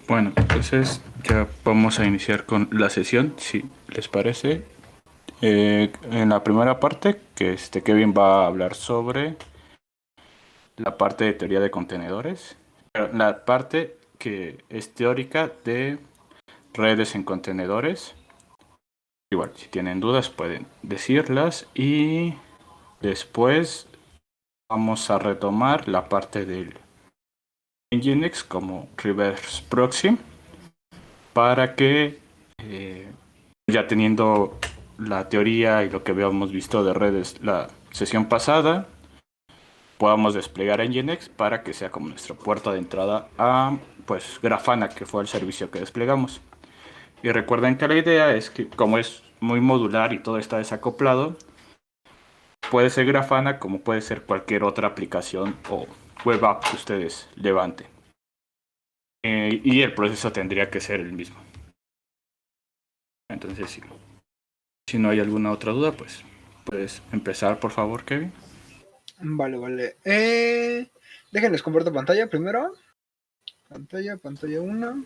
Bueno, entonces ya vamos a iniciar con la sesión, si les parece. En la primera parte, que Kevin va a hablar sobre la parte de teoría de contenedores, pero la parte que es teórica de redes en contenedores. Igual, si tienen dudas pueden decirlas y después vamos a retomar la parte del Nginx como reverse proxy para que ya teniendo la teoría y lo que habíamos visto de redes la sesión pasada, podamos desplegar Nginx para que sea como nuestra puerta de entrada a pues Grafana, que fue el servicio que desplegamos. Y recuerden que la idea es que como es muy modular y todo está desacoplado, puede ser Grafana como puede ser cualquier otra aplicación o web app que ustedes levanten. Y el proceso tendría que ser el mismo. Entonces, si no hay alguna otra duda, pues puedes empezar, por favor, Kevin. Vale. Déjenles comparto pantalla primero. Pantalla 1.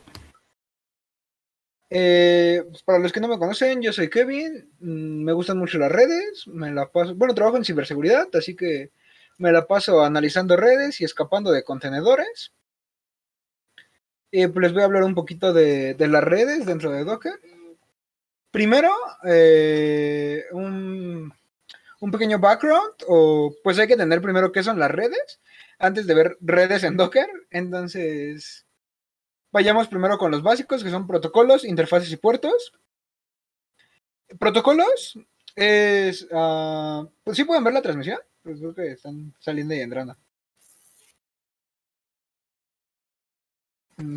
Pues para los que no me conocen, yo soy Kevin. Me gustan mucho las redes. Trabajo en ciberseguridad, así que me la paso analizando redes y escapando de contenedores. Pues les voy a hablar un poquito de las redes dentro de Docker. Primero, un pequeño background, o pues hay que tener primero qué son las redes antes de ver redes en Docker. Entonces, vayamos primero con los básicos, que son protocolos, interfaces y puertos. Protocolos es... pues sí pueden ver la transmisión, pues creo que están saliendo y entrando.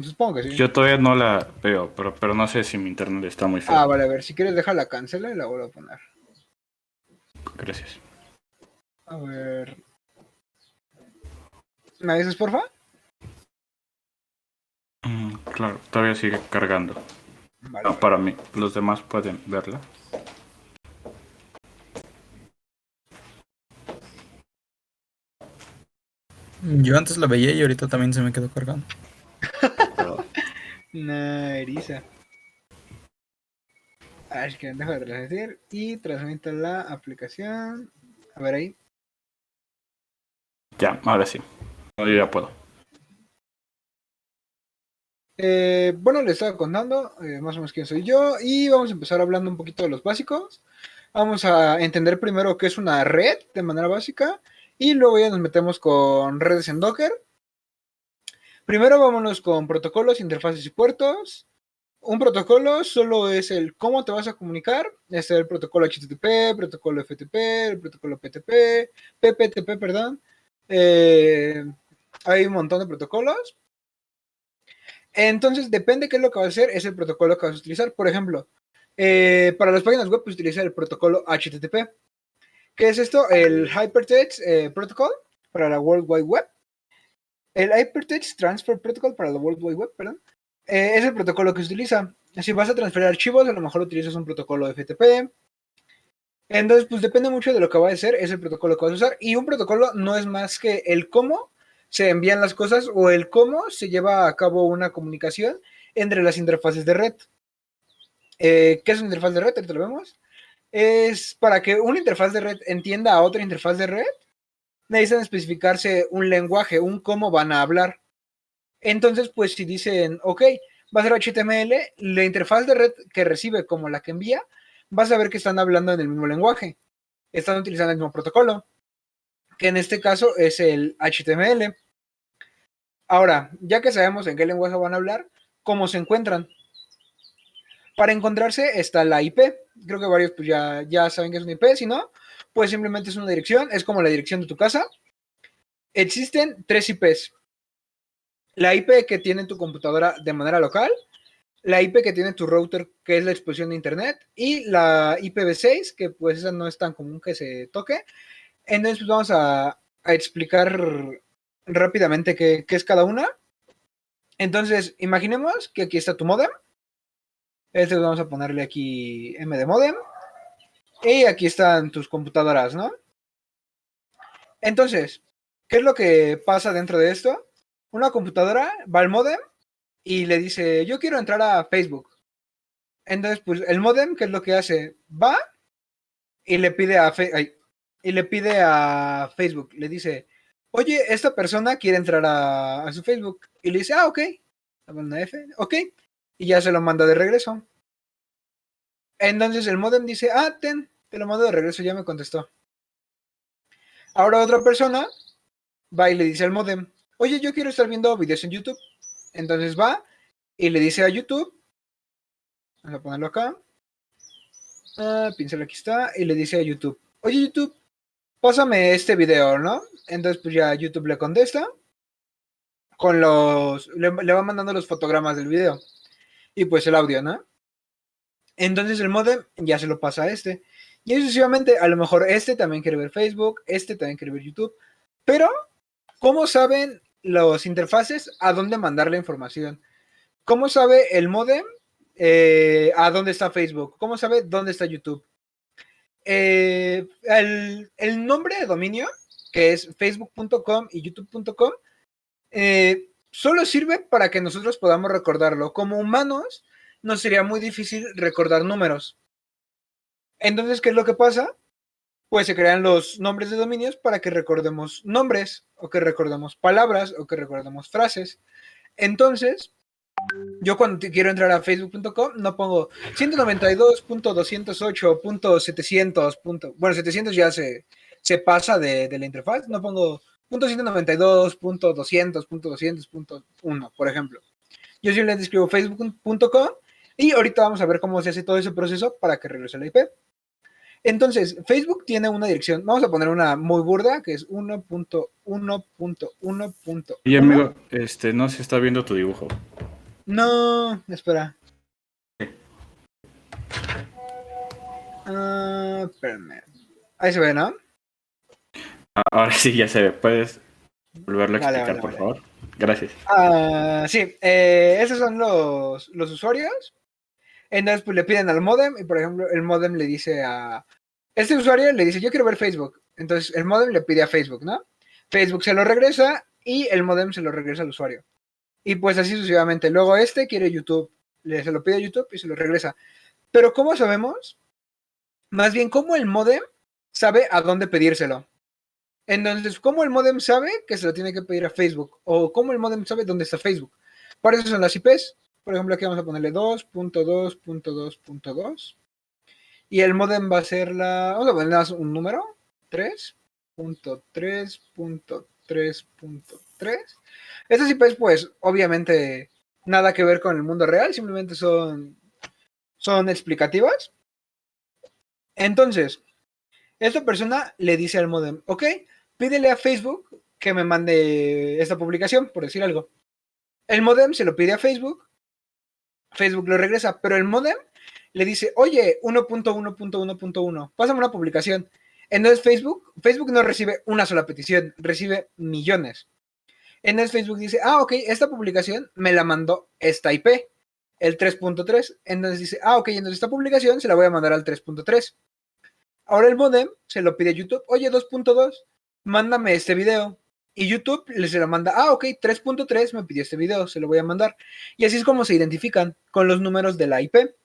Supongo que sí. Yo todavía no la veo, pero no sé si mi internet está muy feo. Vale, a ver, si quieres déjala cancela y la vuelvo a poner. Gracias. A ver... ¿Me avisas, porfa? Claro, todavía sigue cargando. No, Vale. para mí, los demás pueden verla. Yo antes la veía y ahorita también se me quedó cargando. Pero Una eriza. A ver, que dejo de transmitir y transmito la aplicación. A ver ahí. ya, ahora sí. Yo ya puedo. Bueno, les estaba contando más o menos quién soy yo y vamos a empezar hablando un poquito de los básicos. Vamos a entender primero qué es una red de manera básica y luego ya nos metemos con redes en Docker. Primero vámonos con protocolos, interfaces y puertos. Un protocolo solo es el cómo te vas a comunicar. Es el protocolo HTTP, protocolo FTP, el protocolo PTP, PPTP, perdón. Hay un montón de protocolos. Entonces, depende qué es lo que vas a hacer, es el protocolo que vas a utilizar. Por ejemplo, para las páginas web, pues utilizar el protocolo HTTP. ¿Qué es esto? El Hypertext Protocol para la World Wide Web. El Hypertext Transfer Protocol para la World Wide Web, perdón. Es el protocolo que se utiliza. Si vas a transferir archivos, a lo mejor utilizas un protocolo FTP. Entonces, pues depende mucho de lo que va a ser, es el protocolo que vas a usar. Y un protocolo no es más que el cómo se envían las cosas o el cómo se lleva a cabo una comunicación entre las interfaces de red. ¿Qué es una interfaz de red? Ahorita lo vemos. Es para que una interfaz de red entienda a otra interfaz de red, necesitan especificarse un lenguaje, un cómo van a hablar. Entonces, pues si dicen, ok, va a ser HTML, la interfaz de red que recibe como la que envía, vas a ver que están hablando en el mismo lenguaje. Están utilizando el mismo protocolo, que en este caso es el HTML. Ahora, ya que sabemos en qué lenguaje van a hablar, ¿cómo se encuentran? Para encontrarse está la IP. Creo que varios pues ya saben que es una IP, si no, pues simplemente es una dirección, es como la dirección de tu casa. Existen tres IPs. La IP que tiene tu computadora de manera local, la IP que tiene tu router, que es la exposición de internet, y la IPv6, que pues esa no es tan común que se toque. Entonces pues vamos a explicar rápidamente qué es cada una. Entonces, imaginemos que aquí está tu modem. Vamos a ponerle aquí M de modem. Y aquí están tus computadoras, ¿no? Entonces, ¿qué es lo que pasa dentro de esto? Una computadora va al modem y le dice, yo quiero entrar a Facebook. Entonces, pues el modem, ¿qué es lo que hace? Va y le pide a Facebook, le dice, oye, esta persona quiere entrar a su Facebook. Y le dice, ah, ok. Una F, ok. Y ya se lo manda de regreso. Entonces el modem dice, ah, te lo mando de regreso, ya me contestó. Ahora otra persona va y le dice al modem, oye, yo quiero estar viendo videos en YouTube. Entonces va y le dice a YouTube, vamos a ponerlo acá, pincel aquí está, y le dice a YouTube, oye YouTube, pásame este video, ¿no? Entonces pues ya YouTube le contesta con le va mandando los fotogramas del video y pues el audio, ¿no? Entonces el modem ya se lo pasa a este. Y así sucesivamente, a lo mejor este también quiere ver Facebook, este también quiere ver YouTube. Pero, ¿cómo saben los interfaces a dónde mandar la información? ¿Cómo sabe el modem a dónde está Facebook? ¿Cómo sabe dónde está YouTube? El nombre de dominio, que es facebook.com y youtube.com, solo sirve para que nosotros podamos recordarlo. Como humanos, nos sería muy difícil recordar números. Entonces, ¿qué es lo que pasa? Pues se crean los nombres de dominios para que recordemos nombres, o que recordemos palabras, o que recordemos frases. Entonces, yo cuando quiero entrar a facebook.com no pongo 192.208.700. Bueno, 700 ya se pasa de la interfaz. No pongo .192.200.200.1, por ejemplo. Yo simplemente escribo facebook.com y ahorita vamos a ver cómo se hace todo ese proceso para que regrese la IP. Entonces, Facebook tiene una dirección, vamos a poner una muy burda, que es 1.1.1.1. Y amigo, no se está viendo tu dibujo. No, espera. Espérame. Ahí se ve, ¿no? Ahora sí ya se ve. ¿Puedes volverlo a Vale, explicar, por favor? Gracias. Sí, esos son los usuarios. Entonces, pues le piden al modem y, por ejemplo, el modem le dice a... Este usuario le dice, yo quiero ver Facebook. Entonces, el modem le pide a Facebook, ¿no? Facebook se lo regresa y el modem se lo regresa al usuario. Y pues así sucesivamente. Luego este quiere YouTube, se lo pide a YouTube y se lo regresa. Pero ¿cómo sabemos? Más bien, ¿cómo el modem sabe a dónde pedírselo? Entonces, ¿cómo el modem sabe que se lo tiene que pedir a Facebook? ¿O cómo el modem sabe dónde está Facebook? Para eso son las IPs. Por ejemplo, aquí vamos a ponerle 2.2.2.2. Y el modem va a ser vamos a ponerle un número. 3.3.3.3. Estas IPs, pues, obviamente, nada que ver con el mundo real. Simplemente son explicativas. Entonces, esta persona le dice al modem, ok, pídele a Facebook que me mande esta publicación, por decir algo. El modem se lo pide a Facebook, Facebook lo regresa, pero el modem le dice, oye, 1.1.1.1, pásame una publicación. Entonces Facebook no recibe una sola petición, recibe millones. Entonces Facebook dice, ok, esta publicación me la mandó esta IP, el 3.3. Entonces dice, ok, entonces esta publicación se la voy a mandar al 3.3. Ahora el modem se lo pide a YouTube, oye, 2.2, mándame este video. Y YouTube se lo manda, ok, 3.3 me pidió este video, se lo voy a mandar. Y así es como se identifican con los números de la IP.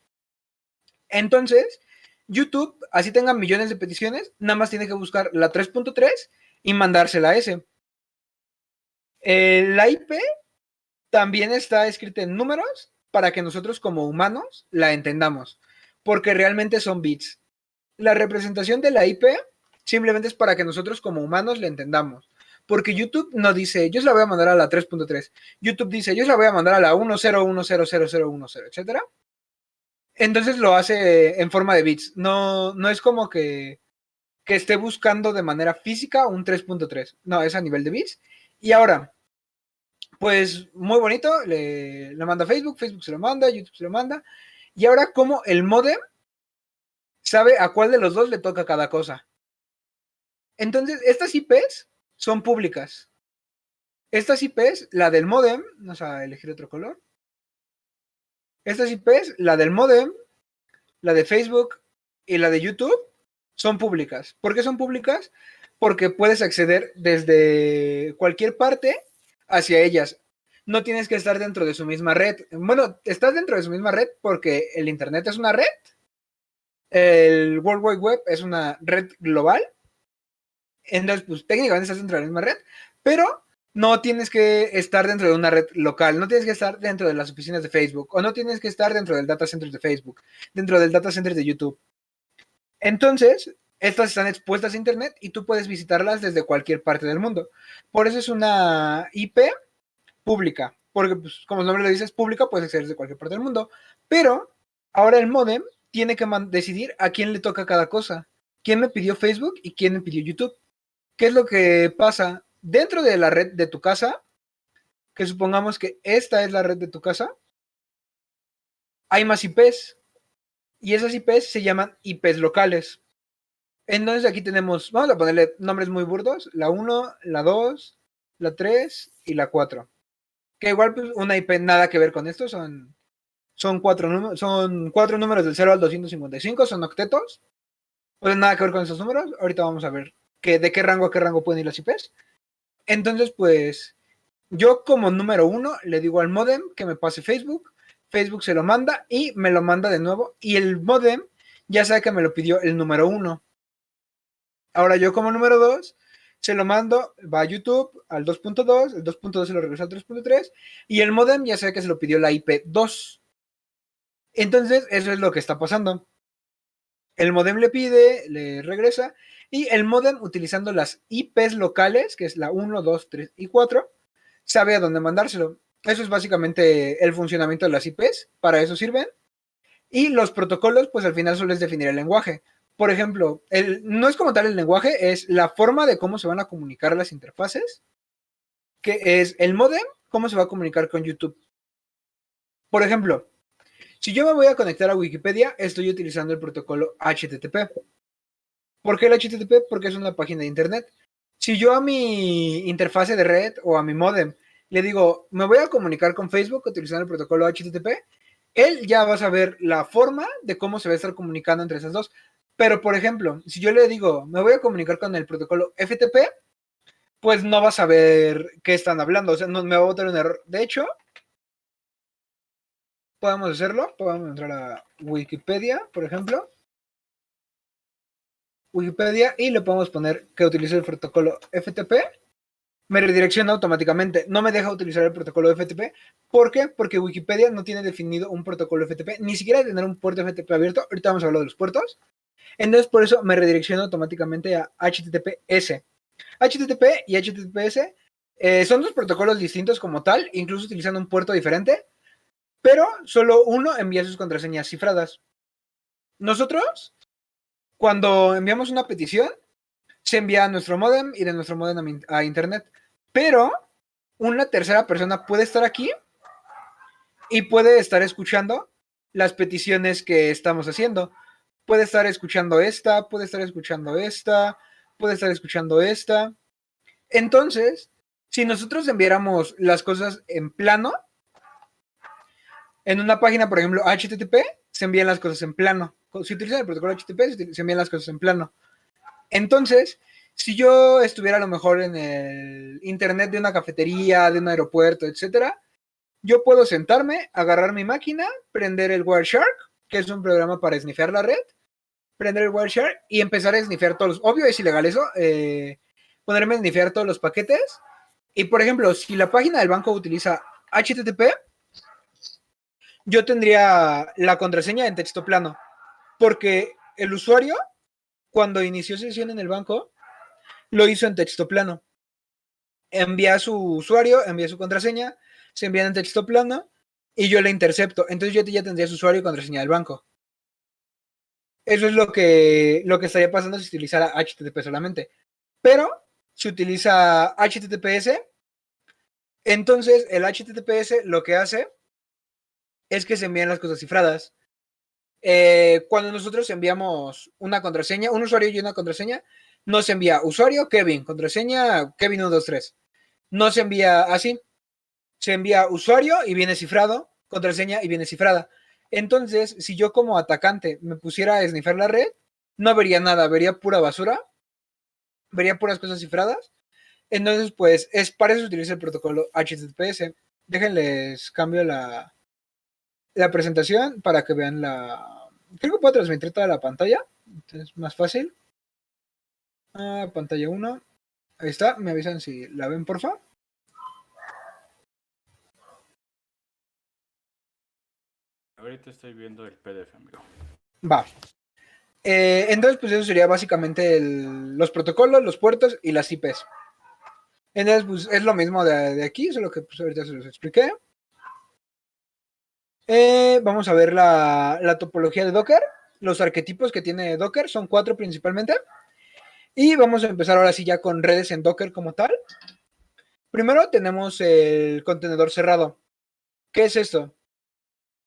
Entonces, YouTube, así tenga millones de peticiones, nada más tiene que buscar la 3.3 y mandársela a ese. La IP también está escrita en números para que nosotros como humanos la entendamos, porque realmente son bits. La representación de la IP simplemente es para que nosotros como humanos la entendamos. Porque YouTube no dice, yo se la voy a mandar a la 3.3. YouTube dice, yo se la voy a mandar a la 10100010, etcétera. Entonces lo hace en forma de bits. No es como que esté buscando de manera física un 3.3. No, es a nivel de bits. Y ahora, pues muy bonito, le manda a Facebook, Facebook se lo manda, YouTube se lo manda. Y ahora, como el modem sabe a cuál de los dos le toca cada cosa. Entonces, estas IPs son públicas. Estas IPs, la del modem, vamos a elegir otro color. Estas IPs, la del modem, la de Facebook y la de YouTube, son públicas. ¿Por qué son públicas? Porque puedes acceder desde cualquier parte hacia ellas. no tienes que estar dentro de su misma red. Bueno, estás dentro de su misma red porque el Internet es una red, el World Wide Web es una red global, entonces pues técnicamente estás dentro de la misma red, pero no tienes que estar dentro de una red local, no tienes que estar dentro de las oficinas de Facebook, o no tienes que estar dentro del data center de Facebook, dentro del data center de YouTube. Entonces, estas están expuestas a Internet y tú puedes visitarlas desde cualquier parte del mundo. Por eso es una IP pública, porque pues, como el nombre lo dice, es pública, puedes acceder desde cualquier parte del mundo. Pero ahora el modem tiene que decidir a quién le toca cada cosa. ¿Quién me pidió Facebook y quién me pidió YouTube? ¿Qué es lo que pasa dentro de la red de tu casa? Que supongamos que esta es la red de tu casa. Hay más IPs y esas IPs se llaman IPs locales. Entonces aquí tenemos, vamos a ponerle nombres muy burdos, la 1, la 2, la 3 y la 4. Que igual pues, una IP nada que ver con esto, son cuatro números del 0 al 255, son octetos. Pues nada que ver con esos números. Ahorita vamos a ver de qué rango a qué rango pueden ir las IPs. Entonces, pues, yo como número 1 le digo al modem que me pase Facebook. Facebook se lo manda y me lo manda de nuevo. Y el modem ya sabe que me lo pidió el número 1. Ahora yo como número 2 se lo mando, va a YouTube al 2.2, el 2.2 se lo regresa al 3.3 y el modem ya sabe que se lo pidió la IP 2. Entonces eso es lo que está pasando. El modem le pide, le regresa y el modem utilizando las IPs locales, que es la 1, 2, 3 y 4, sabe a dónde mandárselo. Eso es básicamente el funcionamiento de las IPs, para eso sirven. Y los protocolos, pues al final solo es definir el lenguaje. Por ejemplo, no es como tal el lenguaje, es la forma de cómo se van a comunicar las interfaces, que es el modem, cómo se va a comunicar con YouTube. Por ejemplo, si yo me voy a conectar a Wikipedia, estoy utilizando el protocolo HTTP. ¿Por qué el HTTP? Porque es una página de internet. Si yo a mi interfase de red o a mi modem le digo, me voy a comunicar con Facebook utilizando el protocolo HTTP, él ya va a saber la forma de cómo se va a estar comunicando entre esas dos. Pero, por ejemplo, si yo le digo, me voy a comunicar con el protocolo FTP, pues no va a saber qué están hablando. O sea, no me va a botar un error. De hecho, podemos hacerlo. Podemos entrar a Wikipedia, por ejemplo. Wikipedia y le podemos poner que utilice el protocolo FTP. Me redirecciona automáticamente. No me deja utilizar el protocolo FTP. ¿Por qué? Porque Wikipedia no tiene definido un protocolo FTP, ni siquiera tener un puerto FTP abierto. Ahorita vamos a hablar de los puertos. Entonces, por eso me redirecciona automáticamente a HTTPS. HTTP y HTTPS son dos protocolos distintos como tal, incluso utilizando un puerto diferente, pero solo uno envía sus contraseñas cifradas. Nosotros, cuando enviamos una petición, se envía a nuestro modem y de nuestro modem a internet, pero una tercera persona puede estar aquí y puede estar escuchando las peticiones que estamos haciendo. Puede estar escuchando esta, puede estar escuchando esta, puede estar escuchando esta. Entonces, si nosotros enviáramos las cosas en plano, en una página, por ejemplo, HTTP, se envían las cosas en plano. Si utilizan el protocolo HTTP, se envían las cosas en plano. Entonces, si yo estuviera a lo mejor en el internet de una cafetería, de un aeropuerto, etcétera, yo puedo sentarme, agarrar mi máquina, prender el Wireshark, que es un programa para snifear la red, prender el Wireshark y empezar a snifear todos los... Obvio, es ilegal eso, ponerme a snifear todos los paquetes. Y, por ejemplo, si la página del banco utiliza HTTP, yo tendría la contraseña en texto plano, porque el usuario, cuando inició sesión en el banco, lo hizo en texto plano. Envía su usuario, envía su contraseña, se envían en texto plano y yo la intercepto. Entonces yo ya tendría su usuario y contraseña del banco. Eso es lo que estaría pasando si utilizara HTTP solamente. Pero si utiliza HTTPS, entonces el HTTPS lo que hace es que se envían las cosas cifradas. Cuando nosotros enviamos una contraseña, un usuario y una contraseña, no se envía usuario Kevin, contraseña Kevin123. No se envía así. Se envía usuario y viene cifrado, contraseña y viene cifrada. Entonces, si yo como atacante me pusiera a snifar la red, no vería nada, vería pura basura, vería puras cosas cifradas. Entonces, pues, para eso se utiliza el protocolo HTTPS. Déjenles cambio la presentación para que vean la... Creo que puedo transmitir toda la pantalla. Entonces, más fácil. Pantalla 1. Ahí está. Me avisan si la ven, porfa. Ahorita estoy viendo el PDF, amigo. Va. Entonces, pues eso sería básicamente los protocolos, los puertos y las IPs. Entonces, pues es lo mismo de aquí, solo que pues ahorita se los expliqué. Vamos a ver la topología de Docker. Los arquetipos que tiene Docker son 4 principalmente. Y vamos a empezar ahora sí ya con redes en Docker como tal. Primero tenemos el contenedor cerrado. ¿Qué es esto?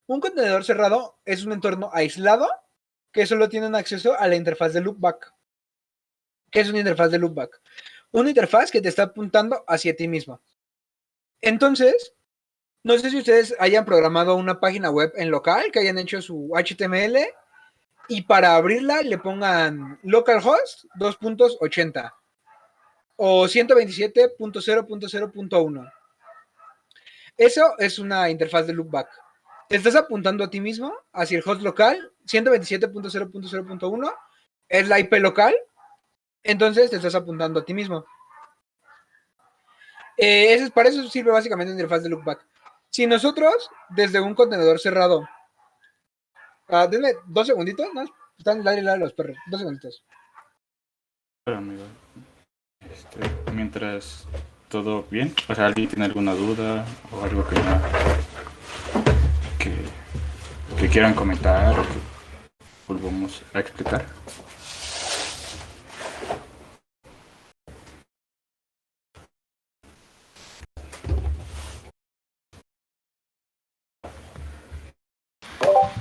Un contenedor cerrado es un entorno aislado que solo tienen acceso a la interfaz de loopback. ¿Qué es una interfaz de loopback? Una interfaz que te está apuntando hacia ti mismo. Entonces, no sé si ustedes hayan programado una página web en local, que hayan hecho su HTML y para abrirla le pongan localhost 2.80 o 127.0.0.1. Eso es una interfaz de loopback. Te estás apuntando a ti mismo hacia el host local 127.0.0.1 es la IP local, entonces te estás apuntando a ti mismo. Para eso sirve básicamente la interfaz de loopback. Si nosotros, desde un contenedor cerrado, denme 2 segunditos, ¿no? Están ladre los perros, 2 segunditos. Pero, amigo, mientras todo bien, o sea, ¿alguien tiene alguna duda o algo que quieran comentar o que volvamos a explicar?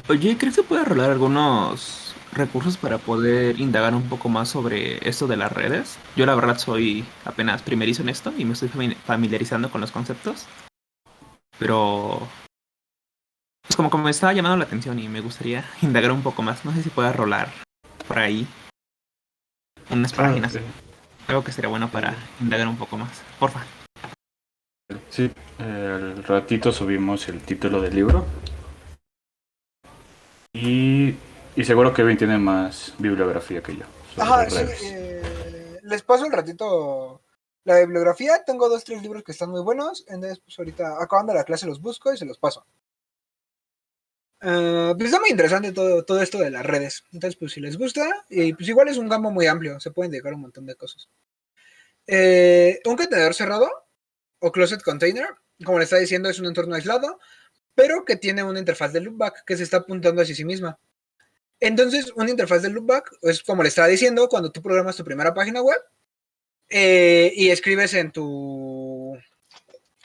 Oye, ¿crees que puede rolar algunos recursos para poder indagar un poco más sobre esto de las redes? Yo la verdad soy apenas primerizo en esto y me estoy familiarizando con los conceptos, pero pues como que me estaba llamando la atención y me gustaría indagar un poco más. No sé si pueda rolar por ahí unas páginas. Algo que sería bueno para indagar un poco más. Porfa. Sí, al ratito subimos el título del libro. Y seguro Kevin tiene más bibliografía que yo. Ajá, sí. Les paso el ratito la bibliografía. Tengo 2-3 libros que están muy buenos. Entonces, pues ahorita acabando la clase los busco y se los paso. Pues está muy interesante todo esto de las redes. Entonces, pues si les gusta, y pues igual es un campo muy amplio. Se pueden dedicar un montón de cosas. Un contenedor cerrado o closet container, como le está diciendo, es un entorno aislado, pero que tiene una interfaz de loopback que se está apuntando hacia sí misma. Entonces, una interfaz de loopback es como le estaba diciendo cuando tú programas tu primera página web y escribes en un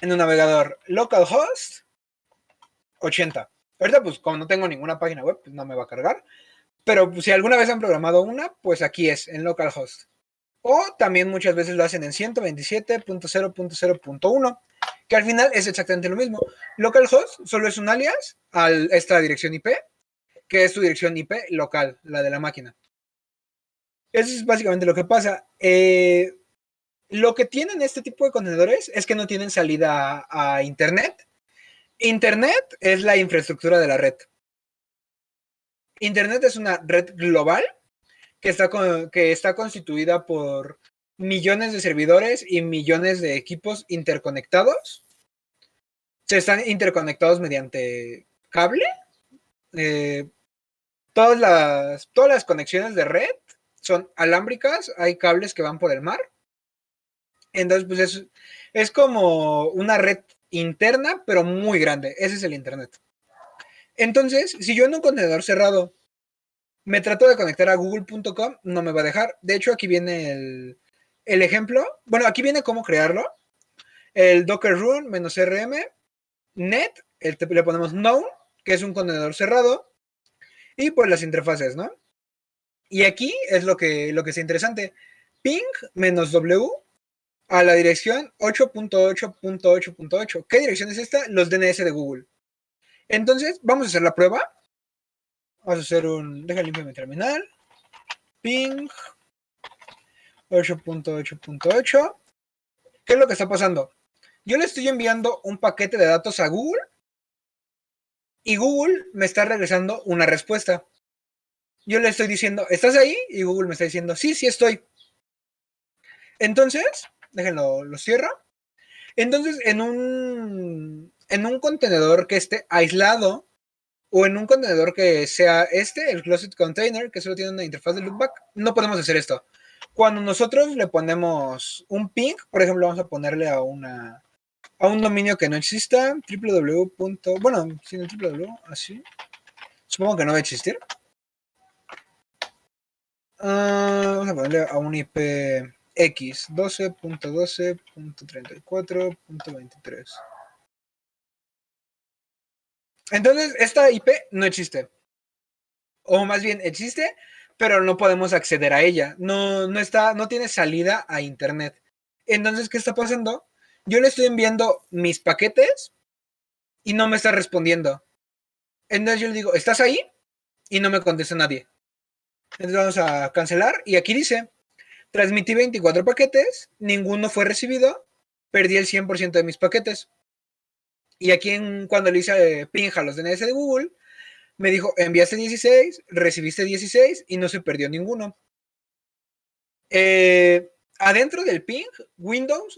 navegador localhost 80. Ahorita, pues, como no tengo ninguna página web, pues no me va a cargar. Pero pues, si alguna vez han programado una, pues aquí es, en localhost. O también muchas veces lo hacen en 127.0.0.1, que al final es exactamente lo mismo. Localhost solo es un alias a esta dirección IP, que es tu dirección IP local, la de la máquina. Eso es básicamente lo que pasa. Lo que tienen este tipo de contenedores es que no tienen salida a Internet. Internet es la infraestructura de la red. Internet es una red global que está constituida por millones de servidores y millones de equipos interconectados. Se están interconectados mediante cable. Todas las conexiones de red son alámbricas, hay cables que van por el mar. Entonces, pues es como una red interna, pero muy grande. Ese es el Internet. Entonces, si yo en un contenedor cerrado me trato de conectar a google.com, no me va a dejar. De hecho, aquí viene el ejemplo. Bueno, aquí viene cómo crearlo. El docker run -rm net, le ponemos known, que es un contenedor cerrado, y pues las interfaces, ¿no? Y aquí es lo que es interesante. Ping -w a la dirección 8.8.8.8. ¿Qué dirección es esta? Los DNS de Google. Entonces, vamos a hacer la prueba. Vamos a hacer deja limpio mi terminal. Ping 8.8.8. ¿Qué es lo que está pasando? yo le estoy enviando un paquete de datos a Google y Google me está regresando una respuesta. Yo le estoy diciendo, ¿estás ahí? Y Google me está diciendo, sí, sí estoy. Entonces, déjenlo, lo cierro. Entonces, en un contenedor que esté aislado o en un contenedor que sea el closet container, que solo tiene una interfaz de loopback, no podemos hacer esto. Cuando nosotros le ponemos un ping, por ejemplo, vamos a ponerle a un dominio que no exista, www. Bueno, sin el www, así. Supongo que no va a existir. Vamos a ponerle a un IP X 12.12.34.23. Entonces, esta IP no existe. O más bien existe, pero no podemos acceder a ella. No tiene salida a internet. Entonces, ¿qué está pasando? Yo le estoy enviando mis paquetes y no me está respondiendo. Entonces yo le digo, ¿estás ahí? Y no me contesta nadie. Entonces vamos a cancelar y aquí dice, transmití 24 paquetes, ninguno fue recibido, perdí el 100% de mis paquetes. Y aquí cuando le hice ping a los DNS de Google, me dijo, enviaste 16, recibiste 16 y no se perdió ninguno. Adentro del ping,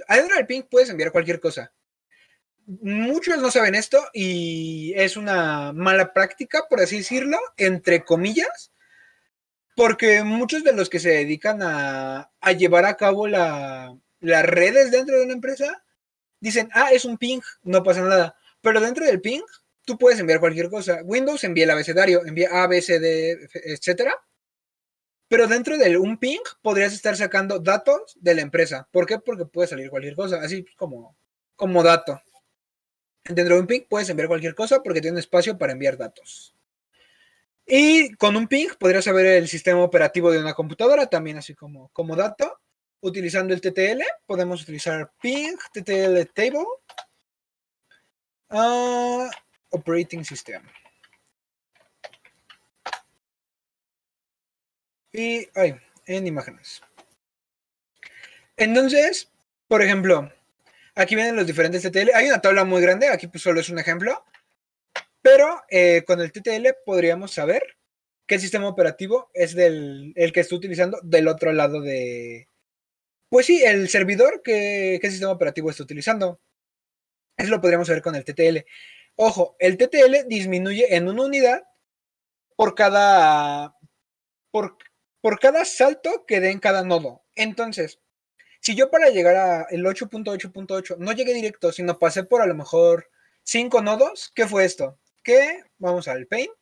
adentro del ping puedes enviar cualquier cosa. Muchos no saben esto y es una mala práctica, por así decirlo, entre comillas, porque muchos de los que se dedican a llevar a cabo las redes dentro de una empresa dicen, es un ping, no pasa nada. Pero dentro del ping, tú puedes enviar cualquier cosa. Windows envía el abecedario, envía A, B, C, D, etcétera. Pero dentro de un ping podrías estar sacando datos de la empresa. ¿Por qué? Porque puede salir cualquier cosa, así como dato. Dentro de un ping puedes enviar cualquier cosa porque tiene espacio para enviar datos. Y con un ping podrías saber el sistema operativo de una computadora, también así como dato. Utilizando el TTL, podemos utilizar ping, TTL table, operating system. Y, en imágenes. Entonces, por ejemplo, aquí vienen los diferentes TTL. Hay una tabla muy grande, aquí pues solo es un ejemplo. Pero con el TTL podríamos saber qué sistema operativo es el que está utilizando del otro lado de... Pues sí, el servidor, qué sistema operativo está utilizando. Eso lo podríamos ver con el TTL. Ojo, el TTL disminuye en una unidad por cada salto que dé en cada nodo. Entonces, si yo para llegar a el 8.8.8 no llegué directo, sino pasé por a lo mejor 5 nodos, ¿qué fue esto? Que vamos al Paint.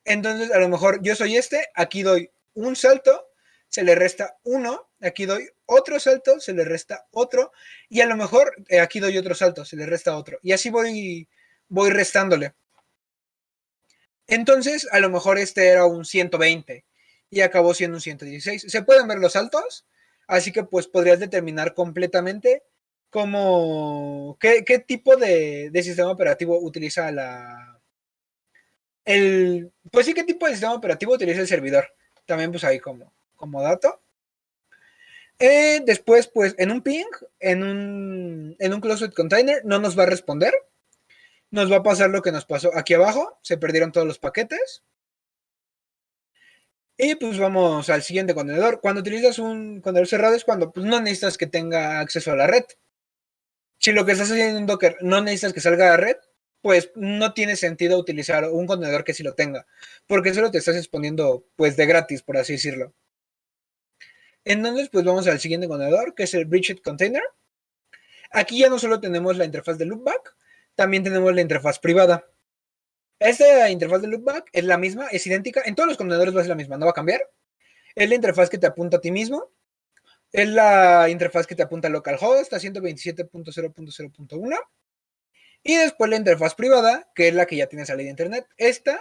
Entonces, a lo mejor yo soy aquí doy un salto, se le resta 1, aquí doy otro salto, se le resta otro, y a lo mejor aquí doy otro salto, se le resta otro. Y así voy restándole. Entonces, a lo mejor era un 120 y acabó siendo un 116. Se pueden ver los saltos, así que pues podrías determinar completamente qué tipo de sistema operativo utiliza pues sí, qué tipo de sistema operativo utiliza el servidor. También pues ahí como dato. Después, pues en un ping, en un closet container, no nos va a responder. Nos va a pasar lo que nos pasó aquí abajo. Se perdieron todos los paquetes. Y pues vamos al siguiente contenedor. Cuando utilizas un contenedor cerrado es cuando pues, no necesitas que tenga acceso a la red. Si lo que estás haciendo en Docker no necesitas que salga a la red, pues no tiene sentido utilizar un contenedor que sí lo tenga, porque solo te estás exponiendo pues de gratis, por así decirlo. Entonces pues vamos al siguiente contenedor, que es el Bridget Container. Aquí ya no solo tenemos la interfaz de loopback, también tenemos la interfaz privada. Esta interfaz de loopback es la misma, es idéntica, en todos los contenedores va a ser la misma, no va a cambiar. Es la interfaz que te apunta a ti mismo. Es la interfaz que te apunta a localhost a 127.0.0.1. Y después la interfaz privada, que es la que ya tiene salida de internet. Esta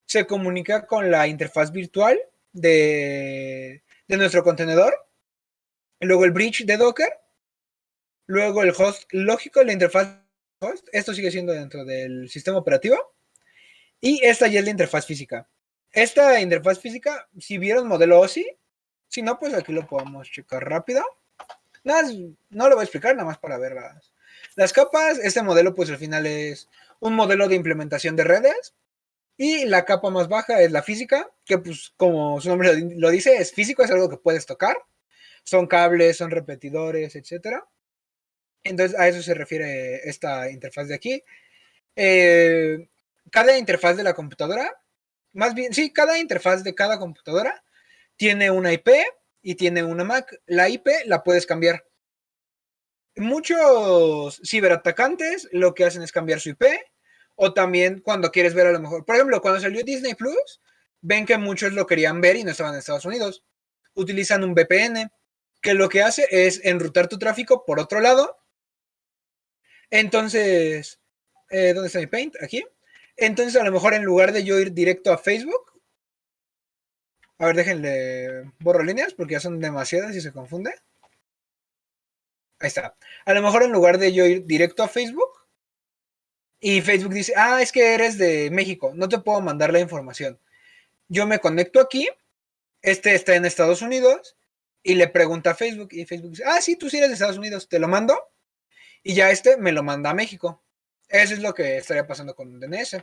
se comunica con la interfaz virtual de nuestro contenedor. Luego el bridge de Docker. Luego el host lógico, la interfaz host. Esto sigue siendo dentro del sistema operativo. Y esta ya es la interfaz física. Esta interfaz física, si vieron modelo OSI, si no, pues aquí lo podemos checar rápido. No lo voy a explicar, nada más para ver las capas. Este modelo, pues al final es un modelo de implementación de redes. Y la capa más baja es la física, que pues como su nombre lo dice, es físico, es algo que puedes tocar. Son cables, son repetidores, etcétera. Entonces a eso se refiere esta interfaz de aquí. Cada interfaz de la computadora, más bien, sí, cada interfaz de cada computadora tiene una IP y tiene una MAC. La IP la puedes cambiar. Muchos ciberatacantes lo que hacen es cambiar su IP, o también cuando quieres ver a lo mejor, por ejemplo, cuando salió Disney Plus, ven que muchos lo querían ver y no estaban en Estados Unidos. Utilizan un VPN, que lo que hace es enrutar tu tráfico por otro lado. Entonces, ¿dónde está mi Paint? Aquí. Entonces, a lo mejor en lugar de yo ir directo a Facebook, a ver, déjenle borro líneas porque ya son demasiadas y se confunde. Ahí está. A lo mejor en lugar de yo ir directo a Facebook y Facebook dice, es que eres de México, no te puedo mandar la información. Yo me conecto aquí, este está en Estados Unidos y le pregunta a Facebook y Facebook dice, sí, tú sí eres de Estados Unidos, te lo mando y ya este me lo manda a México. Eso es lo que estaría pasando con un DNS.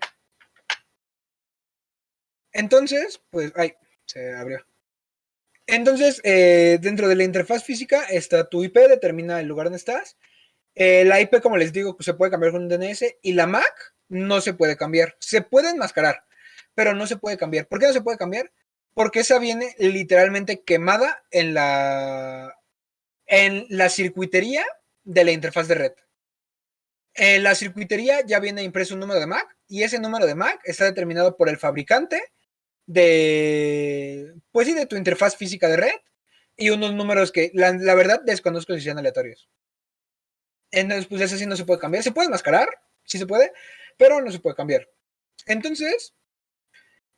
Entonces, pues, se abrió. Entonces, dentro de la interfaz física está tu IP, determina el lugar donde estás. La IP, como les digo, pues, se puede cambiar con un DNS y la MAC no se puede cambiar. Se puede enmascarar, pero no se puede cambiar. ¿Por qué no se puede cambiar? Porque esa viene literalmente quemada en la circuitería de la interfaz de red. En la circuitería ya viene impreso un número de MAC y ese número de MAC está determinado por el fabricante de tu interfaz física de red y unos números que la verdad desconozco si sean aleatorios. Entonces, pues ese sí no se puede cambiar. Se puede enmascarar, sí se puede, pero no se puede cambiar. Entonces,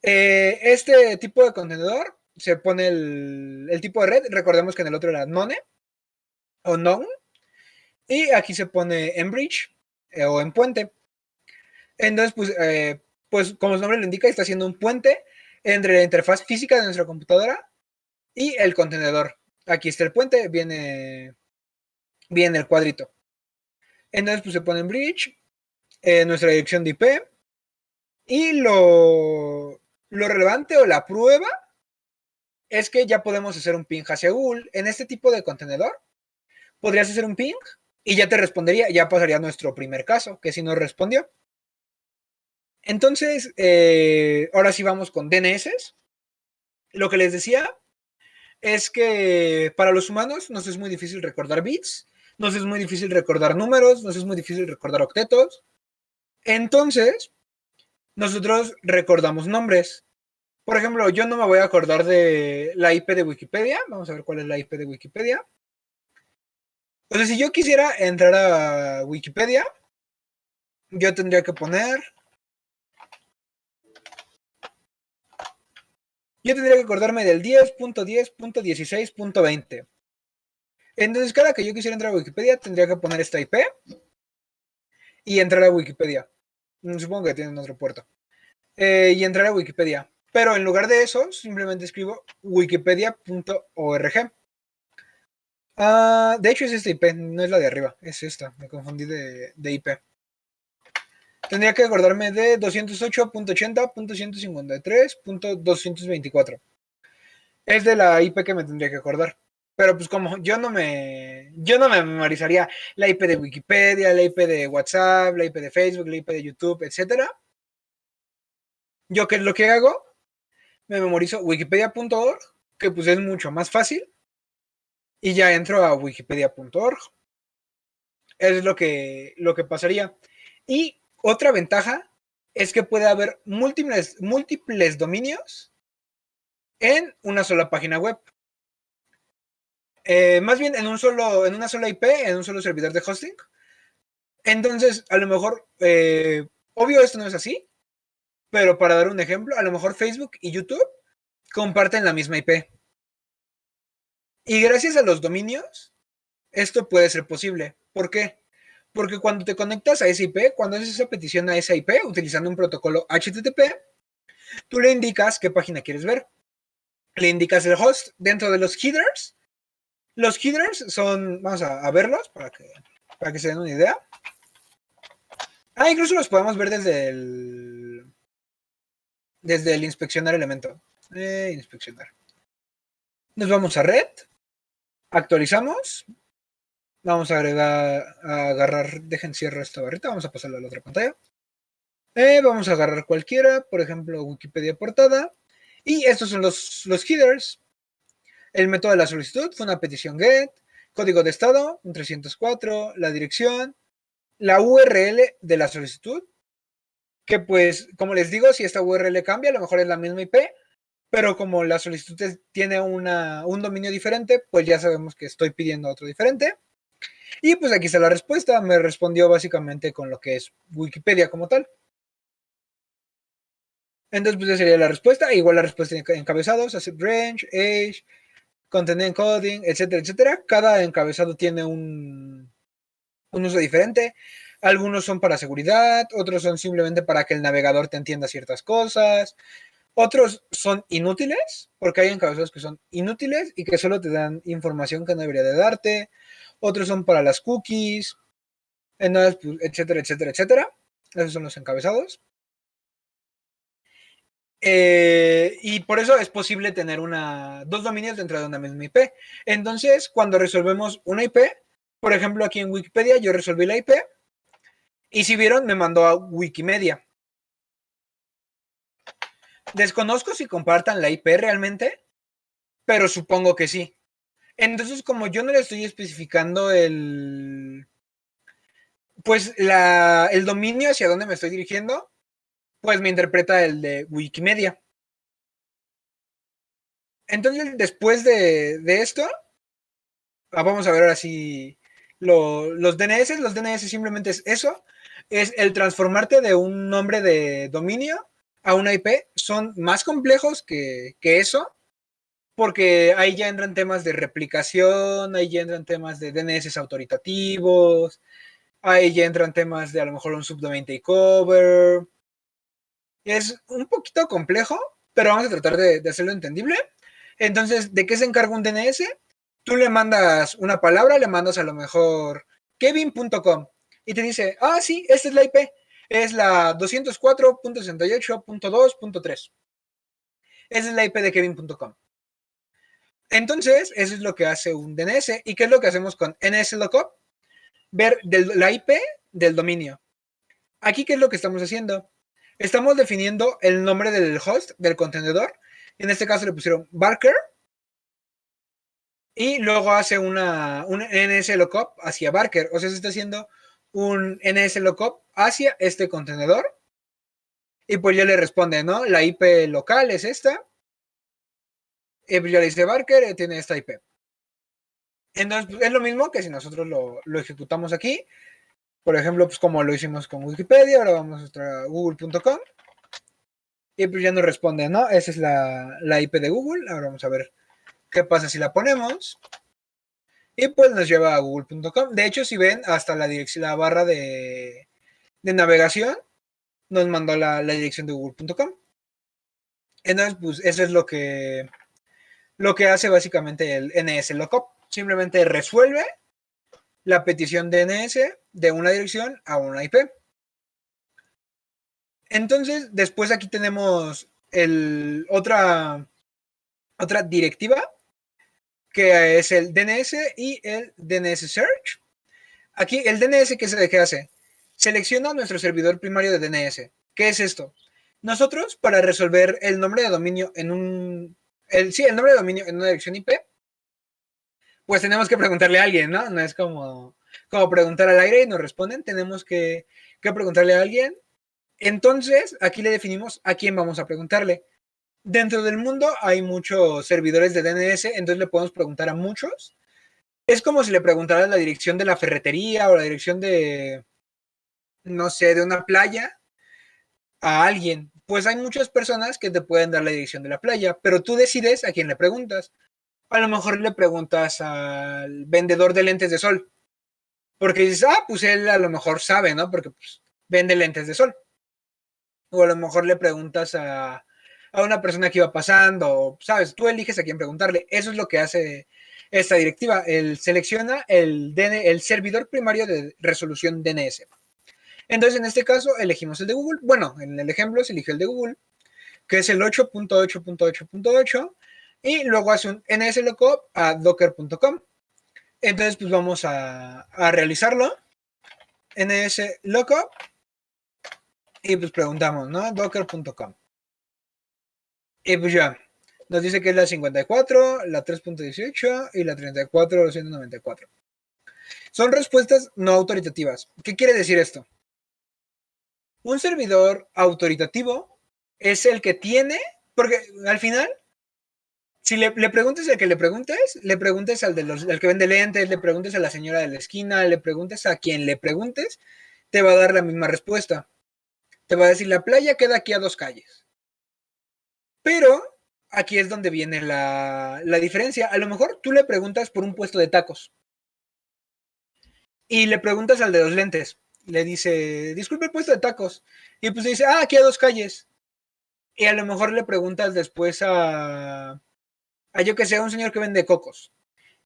este tipo de contenedor se pone el tipo de red. Recordemos que en el otro era None o Known. Y aquí se pone en bridge o en puente. Entonces, pues como su nombre lo indica, está haciendo un puente entre la interfaz física de nuestra computadora y el contenedor. Aquí está el puente, viene el cuadrito. Entonces, pues se pone en bridge, nuestra dirección de IP. Y lo relevante o la prueba es que ya podemos hacer un ping hacia Google. En este tipo de contenedor, podrías hacer un ping y ya te respondería, ya pasaría nuestro primer caso, que si no respondió. Entonces, ahora sí vamos con DNS. Lo que les decía es que para los humanos nos es muy difícil recordar bits, nos es muy difícil recordar números, nos es muy difícil recordar octetos. Entonces, nosotros recordamos nombres. Por ejemplo, yo no me voy a acordar de la IP de Wikipedia. Vamos a ver cuál es la IP de Wikipedia. O sea, si yo quisiera entrar a Wikipedia, yo tendría que poner... Yo tendría que acordarme del 10.10.16.20. Entonces, cada que yo quisiera entrar a Wikipedia, tendría que poner esta IP y entrar a Wikipedia. Supongo que tienen otro puerto. Y entrar a Wikipedia. Pero en lugar de eso, simplemente escribo wikipedia.org. De hecho, es esta IP, no es la de arriba, es esta. Me confundí de IP. Tendría que acordarme de 208.80.153.224. Es de la IP que me tendría que acordar. Pero pues como yo no me memorizaría la IP de Wikipedia, la IP de WhatsApp, la IP de Facebook, la IP de YouTube, etcétera. Yo que lo que hago, me memorizo wikipedia.org, que pues es mucho más fácil, y ya entro a wikipedia.org. Eso es lo que pasaría. Y otra ventaja es que puede haber múltiples dominios en una sola página web. Más bien en una sola IP, en un solo servidor de hosting. Entonces, a lo mejor, obvio esto no es así, pero para dar un ejemplo, a lo mejor Facebook y YouTube comparten la misma IP. Y gracias a los dominios, esto puede ser posible. ¿Por qué? Porque cuando te conectas a esa IP, cuando haces esa petición a esa IP utilizando un protocolo HTTP, tú le indicas qué página quieres ver. Le indicas el host dentro de los headers Los headers son, vamos a verlos para que se den una idea. Incluso los podemos ver desde el inspeccionar elemento. Inspeccionar. Nos vamos a red, actualizamos, vamos a agarrar, dejen cierro esta barrita, vamos a pasarla a la otra pantalla. Vamos a agarrar cualquiera, por ejemplo, Wikipedia portada, y estos son los headers. El método de la solicitud fue una petición GET, código de estado, un 304, la dirección, la URL de la solicitud, que pues, como les digo, si esta URL cambia, a lo mejor es la misma IP, pero como la solicitud tiene un dominio diferente, pues ya sabemos que estoy pidiendo otro diferente. Y pues aquí está la respuesta, me respondió básicamente con lo que es Wikipedia como tal. Entonces pues esa sería la respuesta, igual la respuesta en encabezados, accept range, age, content encoding, etcétera, etcétera. Cada encabezado tiene un uso diferente. Algunos son para seguridad, otros son simplemente para que el navegador te entienda ciertas cosas. Otros son inútiles, porque hay encabezados que son inútiles y que solo te dan información que no debería de darte. Otros son para las cookies, entonces, pues, etcétera, etcétera, etcétera. Esos son los encabezados. Y por eso es posible tener dos dominios dentro de una misma IP. Entonces, cuando resolvemos una IP, por ejemplo, aquí en Wikipedia yo resolví la IP y si vieron, me mandó a Wikimedia. Desconozco si compartan la IP realmente, pero supongo que sí. Entonces, como yo no le estoy especificando el dominio hacia dónde me estoy dirigiendo, pues me interpreta el de Wikimedia. Entonces, después de esto, vamos a ver ahora sí los DNS. Los DNS simplemente es eso, es el transformarte de un nombre de dominio a una IP. Son más complejos que eso, porque ahí ya entran temas de replicación, ahí ya entran temas de DNS autoritativos, ahí ya entran temas de a lo mejor un subdomain takeover. Es un poquito complejo, pero vamos a tratar de hacerlo entendible. Entonces, ¿de qué se encarga un DNS? Tú le mandas una palabra, le mandas a lo mejor kevin.com y te dice, sí, esta es la IP, es la 204.68.2.3. Esa es la IP de kevin.com. Entonces, eso es lo que hace un DNS. ¿Y qué es lo que hacemos con NSLookup? Ver la IP del dominio. Aquí, ¿qué es lo que estamos haciendo? Estamos definiendo el nombre del host, del contenedor. En este caso le pusieron Barker. Y luego hace un NSLookup hacia Barker. O sea, se está haciendo un NSLookup hacia este contenedor. Y pues ya le responde, ¿no? La IP local es esta. Y pues ya le dice Barker, tiene esta IP. Entonces, pues, es lo mismo que si nosotros lo ejecutamos aquí. Por ejemplo, pues como lo hicimos con Wikipedia, ahora vamos a google.com. Y pues ya nos responde, ¿no? Esa es la IP de Google. Ahora vamos a ver qué pasa si la ponemos. Y pues nos lleva a google.com. De hecho, si ven, hasta la barra de navegación nos mandó la dirección de google.com. Entonces, pues eso es lo que hace básicamente el NSLookup. Simplemente resuelve la petición DNS de una dirección a una IP. Entonces, después aquí tenemos otra directiva, que es el DNS y el DNS Search. Aquí el DNS, ¿qué hace? Selecciona nuestro servidor primario de DNS. ¿Qué es esto? Nosotros, para resolver el nombre de dominio el nombre de dominio en una dirección IP, pues tenemos que preguntarle a alguien, ¿no? No es como preguntar al aire y nos responden. Tenemos que preguntarle a alguien. Entonces, aquí le definimos a quién vamos a preguntarle. Dentro del mundo hay muchos servidores de DNS, entonces le podemos preguntar a muchos. Es como si le preguntaras la dirección de la ferretería o la dirección de, no sé, de una playa a alguien. Pues hay muchas personas que te pueden dar la dirección de la playa, pero tú decides a quién le preguntas. A lo mejor le preguntas al vendedor de lentes de sol, porque dices, pues él a lo mejor sabe, ¿no? Porque pues, vende lentes de sol. O a lo mejor le preguntas a una persona que iba pasando, ¿sabes? Tú eliges a quién preguntarle. Eso es lo que hace esta directiva. Él selecciona el servidor primario de resolución DNS. Entonces, en este caso, elegimos el de Google. Bueno, en el ejemplo se eligió el de Google, que es el 8.8.8.8, y luego hace un nslookup a docker.com. Entonces, pues vamos a realizarlo. nslookup, y pues preguntamos, ¿no? Docker.com. Y pues ya, nos dice que es la 54, la 3.18 y la 34.294. Son respuestas no autoritativas. ¿Qué quiere decir esto? Un servidor autoritativo es el que tiene, porque al final, si le preguntes al que le preguntes al que vende lentes, le preguntes a la señora de la esquina, le preguntes a quien le preguntes, te va a dar la misma respuesta. Te va a decir, la playa queda aquí a 2 calles. Pero aquí es donde viene la diferencia. A lo mejor tú le preguntas por un puesto de tacos y le preguntas al de los lentes. Le dice, disculpe el puesto de tacos. Y pues dice, aquí a 2 calles. Y a lo mejor le preguntas después a yo que sé, a un señor que vende cocos.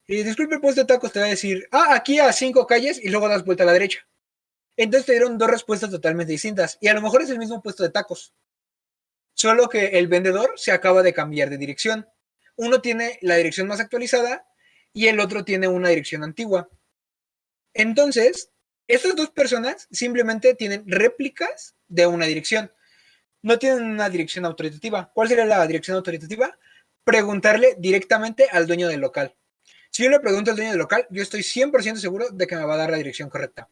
Y disculpe el puesto de tacos, te va a decir, aquí a 5 calles y luego das vuelta a la derecha. Entonces te dieron 2 respuestas totalmente distintas. Y a lo mejor es el mismo puesto de tacos. Solo que el vendedor se acaba de cambiar de dirección. Uno tiene la dirección más actualizada y el otro tiene una dirección antigua. Entonces, estas 2 personas simplemente tienen réplicas de una dirección. No tienen una dirección autoritativa. ¿Cuál sería la dirección autoritativa? Preguntarle directamente al dueño del local. Si yo le pregunto al dueño del local, yo estoy 100% seguro de que me va a dar la dirección correcta.